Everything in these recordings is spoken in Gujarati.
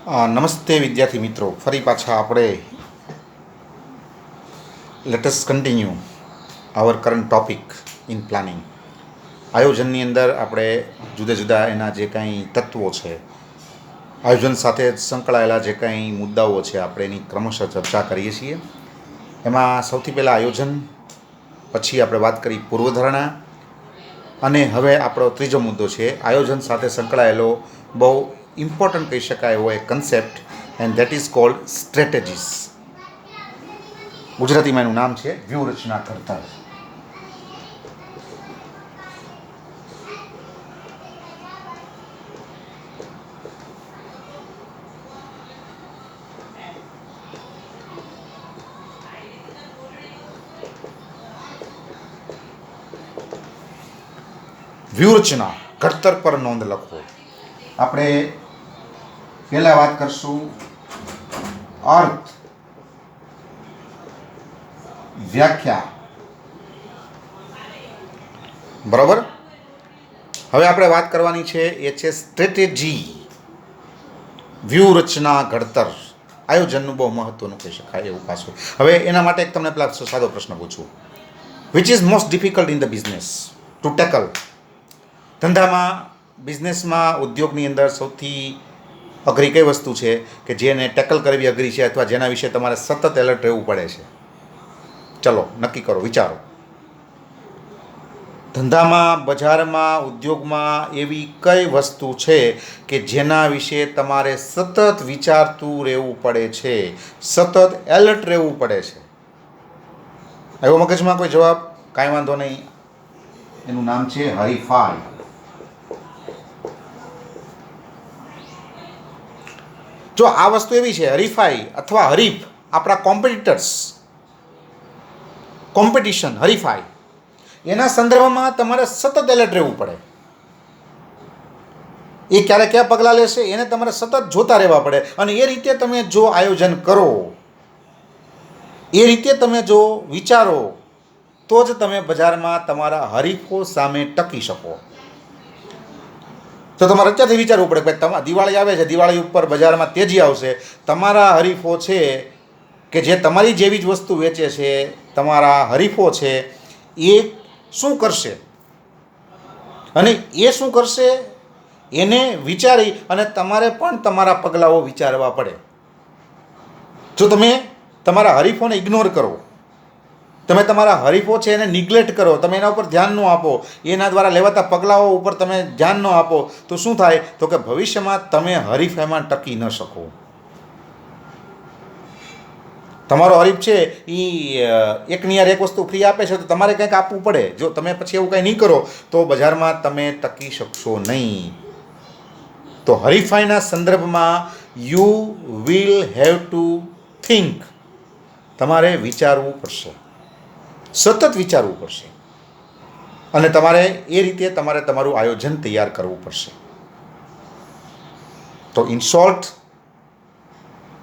નમસ્તે વિદ્યાર્થી મિત્રો, ફરી પાછા આપણે let us continue our current topic in planning. આયોજનની અંદર આપણે જુદા જુદા એના જે કાંઈ તત્વો છે, આયોજન સાથે સંકળાયેલા જે કાંઈ મુદ્દાઓ છે, આપણે એની ક્રમશઃ ચર્ચા કરીએ છીએ. એમાં સૌથી પહેલાં આયોજન, પછી આપણે વાત કરી પૂર્વધારણા, અને હવે આપણો ત્રીજો મુદ્દો છે આયોજન સાથે સંકળાયેલો બહુ ઇમ્પોર્ટન્ટ કહી શકાય એવો એક concept, and that is called strategies. ગુજરાતીમાં એનું નામ છે વ્યૂહરચના ઘડતર. વ્યૂહરચના ઘડતર પર નોંધ લખો. આપણે પહેલા વાત કરશું અર્થ, વ્યાખ્યા. બરાબર. હવે આપણે વાત કરવાની છે એ છે સ્ટ્રેટેજી. વ્યૂહરચના ઘડતર આયોજનનું બહુ મહત્વનું કહી શકાય એવું પાછું. હવે એના માટે એક તમને પેલા સાદો પ્રશ્ન પૂછું. Which is most difficult in the business to tackle? ધંધામાં, બિઝનેસમાં, ઉદ્યોગની અંદર સૌથી અઘરી કઈ વસ્તુ છે કે જેને ટેકલ કરવી અઘરી છે, અથવા જેના વિશે તમારે સતત એલર્ટ રહેવું પડે છે? ચલો નક્કી કરો, વિચારો. ધંધામાં, બજારમાં, ઉદ્યોગમાં એવી કઈ વસ્તુ છે કે જેના વિશે તમારે સતત વિચારતું રહેવું પડે છે, સતત એલર્ટ રહેવું પડે છે? આવ્યો મગજમાં કોઈ જવાબ? કાંઈ વાંધો નહીં. એનું નામ છે હરીફાઈ. જો આ વસ્તુ એવી છે, હરીફાઈ અથવા હરીફ, આપણા કોમ્પિટિટર્સ, કોમ્પિટિશન, હરીફાઈ, એના સંદર્ભમાં તમારે સતત એલર્ટ રહેવું પડે. એ ક્યારે કયા પગલાં લેશે એને તમારે સતત જોતા રહેવા પડે. અને એ રીતે તમે જો આયોજન કરો, એ રીતે તમે જો વિચારો, તો જ તમે બજારમાં તમારા હરીફો સામે ટકી શકો. તો તમારે અત્યારથી વિચારવું પડે કે તમારે દિવાળી આવે છે, દિવાળી ઉપર બજારમાં તેજી આવશે. તમારા હરીફો છે કે જે તમારી જેવી જ વસ્તુ વેચે છે, તમારા હરીફો છે, એ શું કરશે, અને એ શું કરશે એને વિચારી અને તમારે પણ તમારા પગલાઓ વિચારવા પડે. જો તમે તમારા હરીફોને ઇગ્નોર કરો, તમે તમારા હરીફો છે એને નિગ્લેક્ટ કરો, તમે એના ઉપર ધ્યાન ન આપો, એના દ્વારા લેવાતા પગલાઓ ઉપર તમે ધ્યાન ન આપો, તો શું થાય? તો કે ભવિષ્યમાં તમે હરીફાઈમાં ટકી ન શકો. તમારો હરીફ છે એ એકની યાર એક વસ્તુ ફ્રી આપે છે, તો તમારે કંઈક આપવું પડે. જો તમે પછી એવું કંઈ નહીં કરો તો બજારમાં તમે ટકી શકશો નહીં. તો હરીફાઈના સંદર્ભમાં you will have to think. તમારે વિચારવું પડશે, સતત વિચારવું પડશે, અને તમારે એ રીતે તમારે તમારું આયોજન તૈયાર કરવું પડશે. તો ઇન શોર્ટ,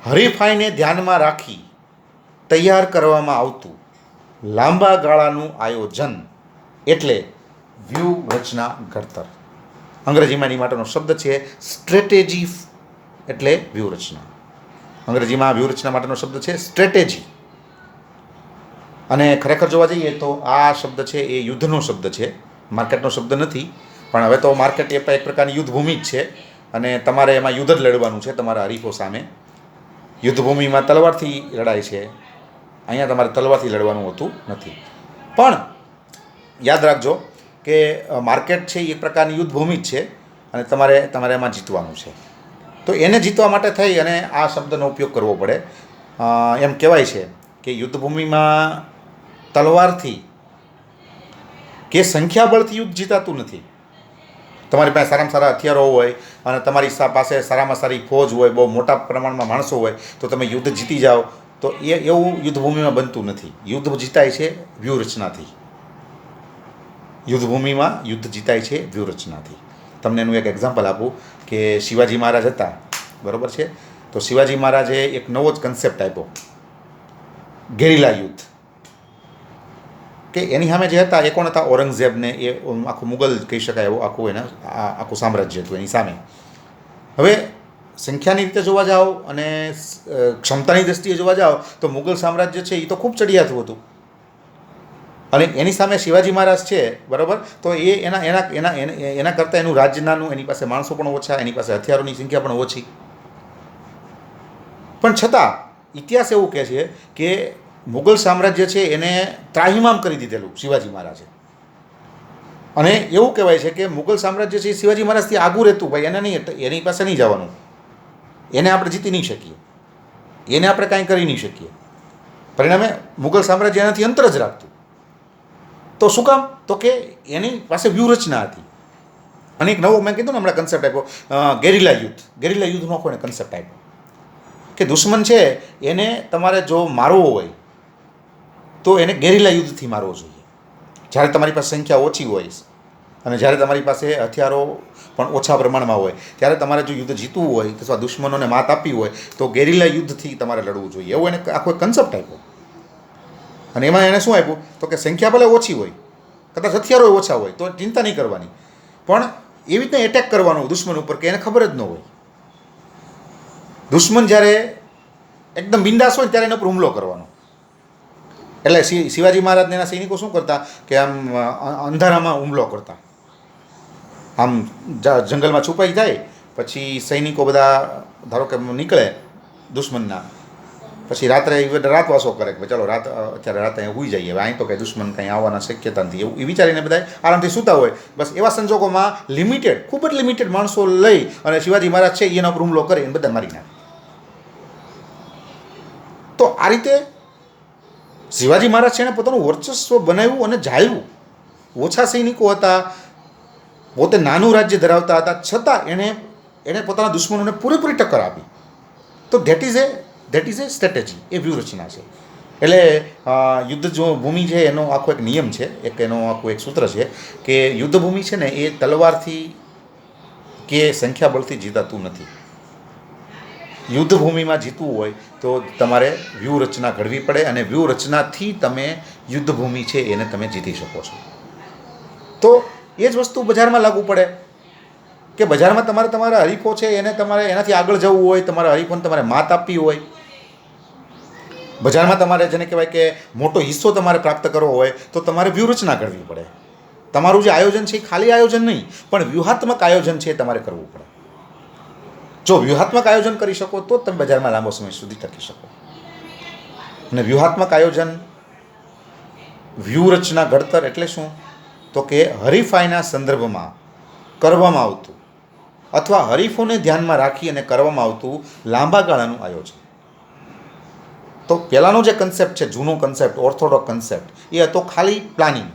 હરીફાઈને ધ્યાનમાં રાખી તૈયાર કરવામાં આવતું લાંબા ગાળાનું આયોજન એટલે વ્યૂહરચના ઘડતર. અંગ્રેજીમાં એની માટેનો શબ્દ છે સ્ટ્રેટેજી, એટલે વ્યૂહરચના. અંગ્રેજીમાં વ્યૂહરચના માટેનો શબ્દ છે સ્ટ્રેટેજી. અને ખરેખર જોવા જઈએ તો આ શબ્દ છે એ યુદ્ધનો શબ્દ છે, માર્કેટનો શબ્દ નથી. પણ હવે તો માર્કેટ એ એક પ્રકારની યુદ્ધભૂમિ જ છે, અને તમારે એમાં યુદ્ધ જ લડવાનું છે તમારા હરીફો સામે. યુદ્ધભૂમિમાં તલવારથી લડાય છે, અહીંયા તમારે તલવારથી લડવાનું હોતું નથી. પણ યાદ રાખજો કે માર્કેટ છે એ એક પ્રકારની યુદ્ધભૂમિ જ છે, અને તમારે એમાં જીતવાનું છે. તો એને જીતવા માટે થઈ અને આ શબ્દનો ઉપયોગ કરવો પડે. એમ કહેવાય છે કે યુદ્ધભૂમિમાં તલવારથી કે સંખ્યાબળથી યુદ્ધ જીતાતું નથી. તમારી પાસે સારામાં સારા હથિયારો હોય અને તમારી પાસે સારામાં સારી ફોજ હોય, બહુ મોટા પ્રમાણમાં માણસો હોય, તો તમે યુદ્ધ જીતી જાઓ, તો એવું યુદ્ધભૂમિમાં બનતું નથી. યુદ્ધ જીતાય છે વ્યૂહરચનાથી. યુદ્ધભૂમિમાં યુદ્ધ જીતાય છે વ્યૂહરચનાથી. તમને એનું એક એક્ઝામ્પલ આપું કે શિવાજી મહારાજ હતા, બરાબર છે? તો શિવાજી મહારાજે એક નવો જ કન્સેપ્ટ આપ્યો, ગેરીલા યુદ્ધ. કે એની સામે જે હતા એ કોણ હતા? ઔરંગઝેબને, એ આખું મુગલ કહી શકાય એવું આખું આખું સામ્રાજ્ય હતું એની સામે. હવે સંખ્યાની રીતે જોવા જાઓ અને ક્ષમતાની દ્રષ્ટિએ જોવા જાઓ તો મુઘલ સામ્રાજ્ય છે એ તો ખૂબ ચડિયાતું હતું. અને એની સામે શિવાજી મહારાજ છે, બરાબર, તો એ એના એના એના એના કરતાં એનું રાજ્ય નાનું, એની પાસે માણસો પણ ઓછા, એની પાસે હથિયારોની સંખ્યા પણ ઓછી. પણ છતાં ઇતિહાસ એવું કહે છે કે મુઘલ સામ્રાજ્ય છે એને ત્રાહિમામ કરી દીધેલું શિવાજી મહારાજે. અને એવું કહેવાય છે કે મુઘલ સામ્રાજ્ય છે એ શિવાજી મહારાજથી આગું રહેતું, ભાઈ એને નહીં, એની પાસે નહીં જવાનું, એને આપણે જીતી નહીં શકીએ, એને આપણે કાંઈ કરી નહીં શકીએ. પરિણામે મુઘલ સામ્રાજ્ય એનાથી અંતર જ રાખતું. તો શું કામ? તો કે એની પાસે વ્યૂહરચના હતી. અને એક નવો મેં કીધું ને હમણાં કન્સેપ્ટ આપ્યો, ગેરિલા યુદ્ધ. ગેરિલા યુદ્ધનો કોને કન્સેપ્ટ આપ્યો કે દુશ્મન છે એને તમારે જો મારવો હોય તો એને ગેરિલા યુદ્ધથી મારવો જોઈએ. જ્યારે તમારી પાસે સંખ્યા ઓછી હોય અને જ્યારે તમારી પાસે હથિયારો પણ ઓછા પ્રમાણમાં હોય, ત્યારે તમારે જો યુદ્ધ જીતવું હોય અથવા દુશ્મનોને માત આપવી હોય તો ગેરિલા યુદ્ધથી તમારે લડવું જોઈએ. એવું એને આખો કન્સેપ્ટ આપ્યો. અને એમાં એણે શું આપ્યું તો કે સંખ્યા ભલે ઓછી હોય, કદાચ હથિયારો ઓછા હોય, તો ચિંતા નહીં કરવાની, પણ એવી રીતે એટેક કરવાનો દુશ્મન ઉપર કે એને ખબર જ ન હોય. દુશ્મન જ્યારે એકદમ બિંદાસ હોય ત્યારે એના પર હુમલો કરવાનો. એટલે શિવાજી મહારાજને એના સૈનિકો શું કરતા કે આમ અંધારામાં હુમલો કરતા, આમ જંગલમાં છુપાઈ જાય, પછી સૈનિકો બધા ધારો કે નીકળે દુશ્મનના, પછી રાત્રે રાતવાસો કરે કે ચાલો અત્યારે રાતે અહીં સૂઈ જઈએ, હવે અહીં તો કંઈ દુશ્મન કંઈ આવવાના શક્યતા નથી, એવું એ વિચારીને બધા આરામથી સૂતા હોય. બસ એવા સંજોગોમાં લિમિટેડ, ખૂબ જ લિમિટેડ માણસો લઈ અને શિવાજી મહારાજ છે એના ઉપર હુમલો કરે, એને બધા મારી નાખે. તો આ રીતે શિવાજી મહારાજ છે એણે પોતાનું વર્ચસ્વ બનાવ્યું અને જાળવ્યું. ઓછા સૈનિકો હતા, પોતે નાનું રાજ્ય ધરાવતા હતા, છતાં એણે પોતાના દુશ્મનોને પૂરેપૂરી ટક્કર આપી. તો ધેટ ઇઝ એ સ્ટ્રેટેજી, એ વ્યૂહરચના છે. એટલે યુદ્ધ જો ભૂમિ છે એનો આખો એક નિયમ છે, એનો આખું એક સૂત્ર છે કે યુદ્ધ ભૂમિ છે ને એ તલવારથી કે સંખ્યાબળથી જીતાતું નથી. યુદ્ધ ભૂમિમાં જીતવું હોય તો તમારે વ્યૂહરચના ઘડવી પડે, અને વ્યૂહરચનાથી તમે યુદ્ધ ભૂમિ છે એને તમે જીતી શકો છો. તો એ જ વસ્તુ બજારમાં લાગુ પડે કે બજારમાં તમારા હરીફો છે એને તમારે એનાથી આગળ જવું હોય, તમારા હરીફોને તમારે માત આપવી હોય, બજારમાં તમારે જેને કહેવાય કે મોટો હિસ્સો તમારે પ્રાપ્ત કરવો હોય તો તમારે વ્યૂહરચના ઘડવી પડે. તમારું જે આયોજન છે એ ખાલી આયોજન નહીં, પણ વ્યૂહાત્મક આયોજન છે એ તમારે કરવું પડે. જો વ્યૂહાત્મક આયોજન કરી શકો તો તમે બજારમાં લાંબો સમય સુધી ટકી શકો. અને વ્યૂહાત્મક આયોજન, વ્યૂહરચના ઘડતર એટલે શું? તો કે હરીફાઈના સંદર્ભમાં કરવામાં આવતું અથવા હરીફોને ધ્યાનમાં રાખી અને કરવામાં આવતું લાંબા ગાળાનું આયોજન. તો પહેલાંનો જે કન્સેપ્ટ છે, જૂનો કન્સેપ્ટ, ઓર્થોડોક્સ કન્સેપ્ટ, એ હતો ખાલી પ્લાનિંગ.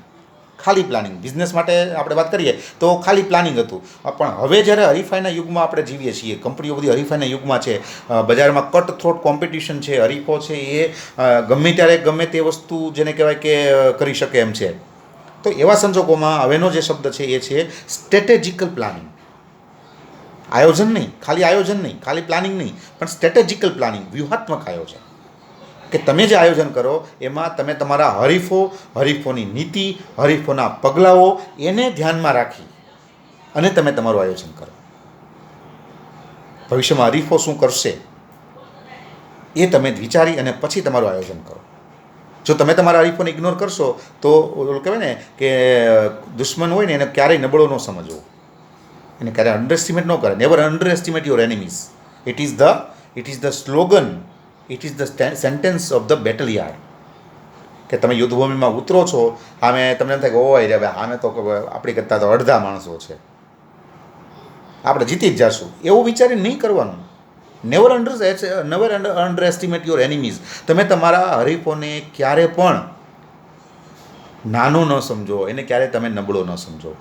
બિઝનેસ માટે આપણે વાત કરીએ તો ખાલી પ્લાનિંગ હતું. પણ હવે જ્યારે હરીફાઈના યુગમાં આપણે જીવીએ છીએ, કંપનીઓ બધી હરીફાઈના યુગમાં છે, બજારમાં કટ થ્રોટ કોમ્પિટિશન છે, હરીફો છે એ ગમે ત્યારે ગમે તે વસ્તુ જેને કહેવાય કે કરી શકે એમ છે. તો એવા સંજોગોમાં હવેનો જે શબ્દ છે એ છે સ્ટ્રેટેજિકલ પ્લાનિંગ. આયોજન નહીં, ખાલી પ્લાનિંગ નહીં, પણ સ્ટ્રેટેજિકલ પ્લાનિંગ, વ્યૂહાત્મક આયોજન. કે તમે જે આયોજન કરો એમાં તમે તમારા હરીફોની નીતિ, હરીફોના પગલાઓ એને ધ્યાનમાં રાખી અને તમે તમારું આયોજન કરો. ભવિષ્યમાં હરીફો શું કરશે એ તમે વિચારી અને પછી તમારું આયોજન કરો. જો તમે તમારા હરીફોને ઇગ્નોર કરશો તો ઓલું કહેવાય ને કે દુશ્મન હોય ને એને ક્યારેય નબળો ન સમજવો, એને ક્યારેય અંડર એસ્ટિમેટ ન કરે. Never under estimate your enemies. It is the slogan, it is the sentence of the battle yard. કે તમે યુદ્ધભૂમિમાં ઉતરો છો, આમે તમને એમ થાય કે ઓય રે ભાઈ, આમે તો આપણી કરતાં તો અડધા માણસો છે, આપણે જીતી જ જશું, એવું વિચારી નહીં કરવાનું. Never under estimate your enemies. તમે તમારા હરીફોને ક્યારે પણ નાનો ન સમજો, એને ક્યારે તમે નબળો ન સમજો.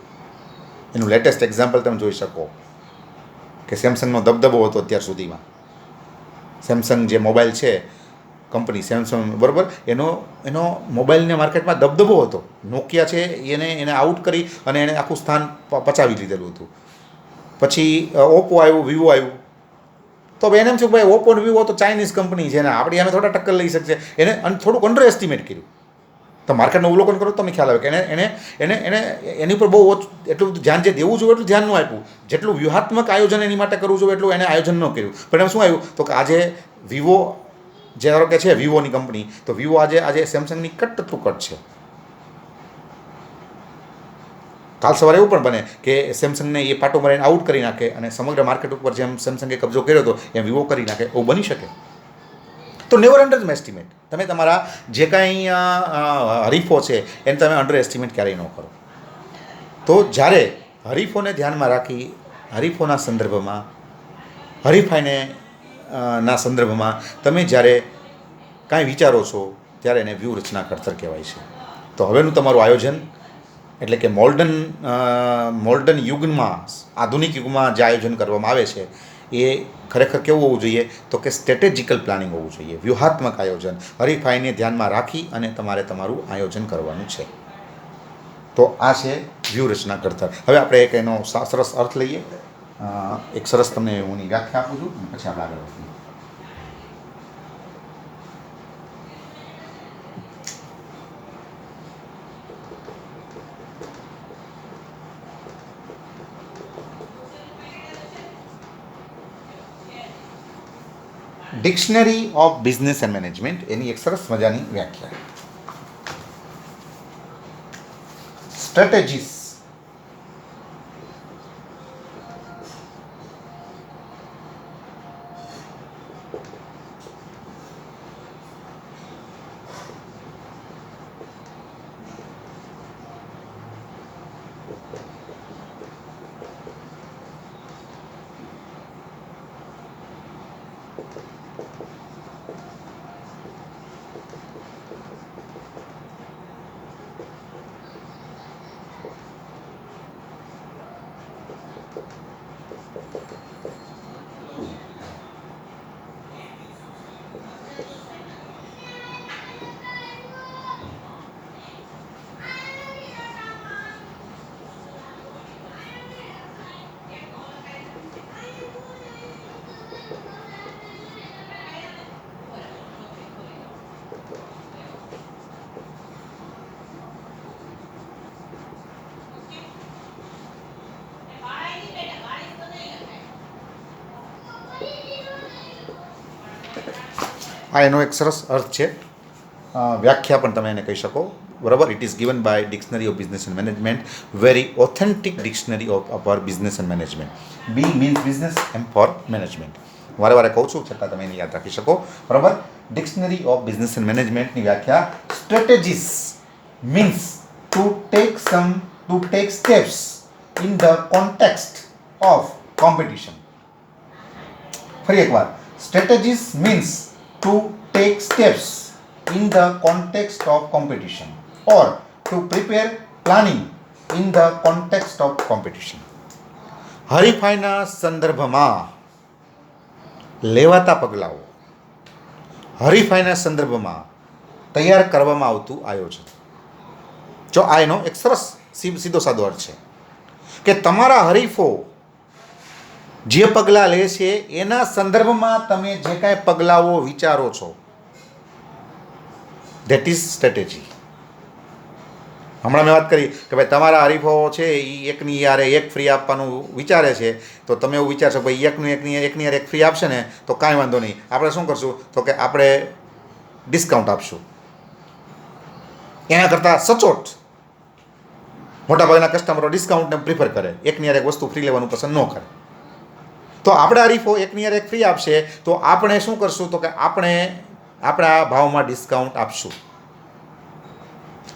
એનું લેટેસ્ટ એક્ઝામ્પલ તમે જોઈ શકો કે સેમસંગનો દબદબો હતો અત્યાર સુધીમાં. સેમસંગ જે મોબાઈલ છે, કંપની સેમસંગ, બરાબર, એનો મોબાઈલને માર્કેટમાં દબદબો હતો. નોકિયા છે એને આઉટ કરી અને એણે આખું સ્થાન પચાવી લીધેલું હતું. પછી ઓપ્પો આવ્યું, વિવો આવ્યું. તો હવે એને એમ થયું ભાઈ ઓપ્પો અને વિવો તો ચાઇનીઝ કંપની છે ને આપણી અમે થોડા ટક્કર લઈ શકશે. એને થોડુંક અંડર એસ્ટિમેટ કર્યું. તો માર્કેટનું અવલોકન કરો તમને ખ્યાલ આવે કે એને એને એને એની ઉપર બહુ એટલું બધું ધ્યાન જે દેવું જોઈએ એટલું ધ્યાન ન આપ્યું. જેટલું વ્યૂહાત્મક આયોજન એની માટે કરવું જોઈએ એટલું એને આયોજન ન કર્યું. પણ એમાં શું આવ્યું તો કે આજે વિવો જે ધારો કે છે વિવોની કંપની, તો વિવો આજે સેમસંગની કટ ટુ કટ છે. કાલ સવારે એવું પણ બને કે સેમસંગને એ પાટો મારીને આઉટ કરી નાખે અને સમગ્ર માર્કેટ ઉપર જેમ સેમસંગે કબજો કર્યો હતો એમ વિવો કરી નાખે, એવું બની શકે. તો નેવર અંડર એસ્ટિમેટ. તમે તમારા જે કાંઈ હરીફો છે એને તમે અંડર એસ્ટિમેટ ક્યારેય ન કરો. તો જ્યારે હરીફોને ધ્યાનમાં રાખી, હરીફોના સંદર્ભમાં, હરીફાઈને ના સંદર્ભમાં તમે જ્યારે કાંઈ વિચારો છો ત્યારે એને વ્યૂહરચના ઘડતર કહેવાય છે. તો હવેનું તમારું આયોજન એટલે કે મોર્ડન યુગમાં, આધુનિક યુગમાં જે આયોજન કરવામાં આવે છે એ ખરેખર કેવું હોવું જોઈએ તો કે સ્ટ્રેટેજિકલ પ્લાનિંગ હોવું જોઈએ, વ્યૂહાત્મક આયોજન. હરીફાઈને ધ્યાનમાં રાખી અને તમારે તમારું આયોજન કરવાનું છે. તો આ છે વ્યૂહરચના ઘડતર. હવે આપણે એક એનો સરસ અર્થ લઈએ. એક સરસ તમને હું વ્યાખ્યા આપું છું અને પછી આપણે આગળ વધીએ. Dictionary of business and management એની એક સરસ મજાની વ્યાખ્યા. સ્ટ્રેટેજીસ આ એનો એક સરસ અર્થ છે. વ્યાખ્યા પણ તમે એને કહી શકો, બરાબર. It is given by dictionary of business and management, very authentic dictionary of our business and management. B means business, M for management. વારે વારે કહું છું છતાં તમે એને યાદ રાખી શકો, બરાબર. ડિક્શનરી ઓફ બિઝનેસ એન્ડ મેનેજમેન્ટની વ્યાખ્યા: strategies means to take steps in the context of competition. ફરી એકવાર, strategies means to take steps in the context of competition or to prepare planning in the context of competition. હરીફાઈના સંદર્ભમાં લેવાતા પગલાઓ, હરીફાઈના સંદર્ભમાં તૈયાર કરવામાં આવતું આયોજન. જો આ એનો એક સરસ સીધો સાદો અર્થ છે કે તમારા હરીફો જે પગલાં લે છે એના સંદર્ભમાં તમે જે કાંઈ પગલાઓ વિચારો છો, ધેટ ઇઝ સ્ટ્રેટેજી. હમણાં મેં વાત કરી કે ભાઈ તમારા હરીફો છે એ એકની યારે એક ફ્રી આપવાનું વિચારે છે, તો તમે એવું વિચારશો ભાઈ એકની યારે એક ફ્રી આપશે ને તો કાંઈ વાંધો નહીં, આપણે શું કરશું તો કે આપણે ડિસ્કાઉન્ટ આપશું. એના કરતાં સચોટ મોટાભાગના કસ્ટમરો ડિસ્કાઉન્ટને પ્રિફર કરે, એકની યારે એક વસ્તુ ફ્રી લેવાનું પસંદ ન કરે. તો આપણા હરીફો એકની યારે એક ફ્રી આપશે તો આપણે શું કરશું તો કે આપણે આપણા ભાવમાં ડિસ્કાઉન્ટ આપશું.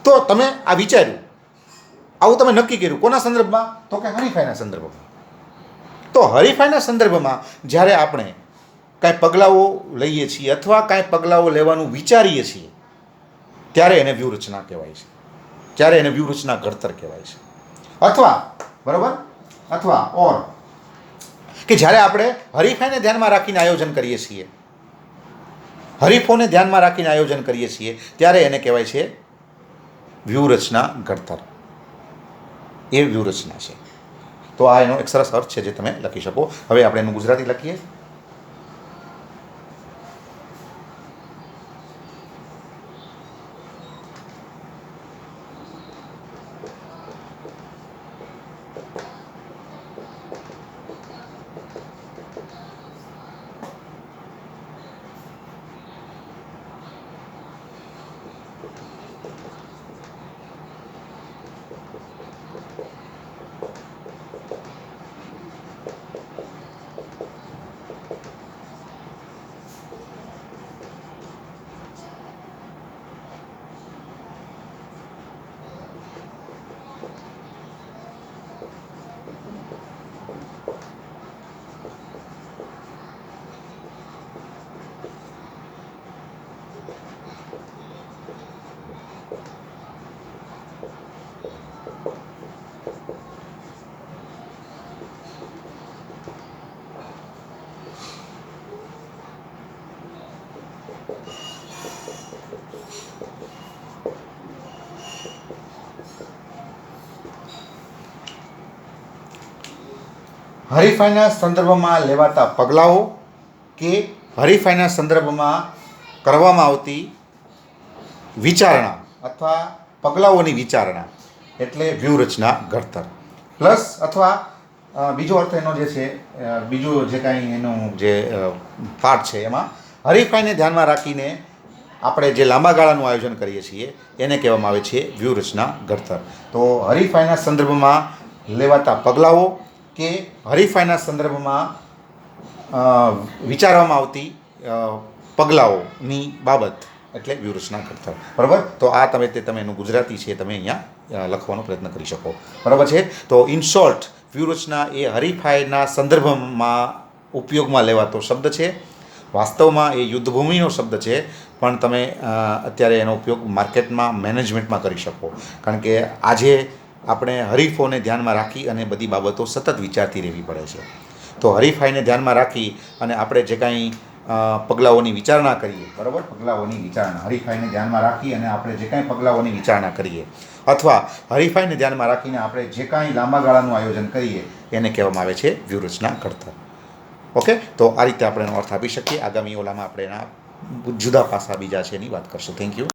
તો તમે આ વિચાર્યું, આવું તમે નક્કી કર્યું કોના સંદર્ભમાં તો કે હરીફાઈના સંદર્ભમાં. તો હરીફાઈના સંદર્ભમાં જ્યારે આપણે કાંઈ પગલાઓ લઈએ છીએ અથવા કાંઈ પગલાઓ લેવાનું વિચારીએ છીએ ત્યારે એને વ્યૂહરચના કહેવાય છે, ત્યારે એને વ્યૂહરચના ઘડતર કહેવાય છે. અથવા બરાબર, અથવા ઓર કે જ્યારે આપણે હરીફાઈને ધ્યાનમાં રાખીને આયોજન કરીએ છીએ, હરીફોને ધ્યાનમાં રાખીને આયોજન કરીએ છીએ ત્યારે એને કહેવાય છે વ્યૂહરચના ઘડતર. એ વ્યૂહરચના છે. તો આ એનો એક સરસ અર્થ છે જે તમે લખી શકો. હવે આપણે એનું ગુજરાતી લખીએ. હરીફાઈના સંદર્ભમાં લેવાતા પગલાઓ કે હરીફાઈના સંદર્ભમાં કરવામાં આવતી વિચારણા અથવા પગલાઓની વિચારણા એટલે વ્યૂહરચના ઘડતર. પ્લસ અથવા બીજો અર્થ એનો જે છે, બીજું જે કાંઈ એનું જે પાર્ટ છે એમાં હરીફાઈને ધ્યાનમાં રાખીને આપણે જે લાંબા ગાળાનું આયોજન કરીએ છીએ એને કહેવામાં આવે છે વ્યૂહરચના ઘડતર. તો હરીફાઈના સંદર્ભમાં લેવાતા પગલાઓ કે હરીફાઈના સંદર્ભમાં વિચારવામાં આવતી પગલાઓની બાબત એટલે વ્યૂહરચના ઘડતર. બરાબર. તો આ તમે એનું ગુજરાતી છે તમે અહીંયા લખવાનો પ્રયત્ન કરી શકો. બરાબર છે. તો ઇન શોર્ટ વ્યૂહરચના એ હરીફાઈના સંદર્ભમાં ઉપયોગમાં લેવાતો શબ્દ છે. વાસ્તવમાં એ યુદ્ધભૂમિનો શબ્દ છે, પણ તમે અત્યારે એનો ઉપયોગ માર્કેટમાં મેનેજમેન્ટમાં કરી શકો. કારણ કે આજે આપણે હરીફોને ધ્યાનમાં રાખી અને બધી બાબતો સતત વિચારતી રહેવી પડે છે. તો હરીફાઈને ધ્યાનમાં રાખી અને આપણે જે કાંઈ પગલાઓની વિચારણા કરીએ, બરાબર, પગલાઓની વિચારણા હરીફાઈને ધ્યાનમાં રાખી અને આપણે જે કાંઈ પગલાઓની વિચારણા કરીએ અથવા હરીફાઈને ધ્યાનમાં રાખીને આપણે જે કાંઈ લાંબા ગાળાનું આયોજન કરીએ એને કહેવામાં આવે છે વ્યૂહરચના ઘડતર. ઓકે. તો આ રીતે આપણે એનો અર્થ આપી શકીએ. આગામી ઓલામાં આપણે એના જુદા પાસા બીજા છે એની વાત કરશું. Thank you.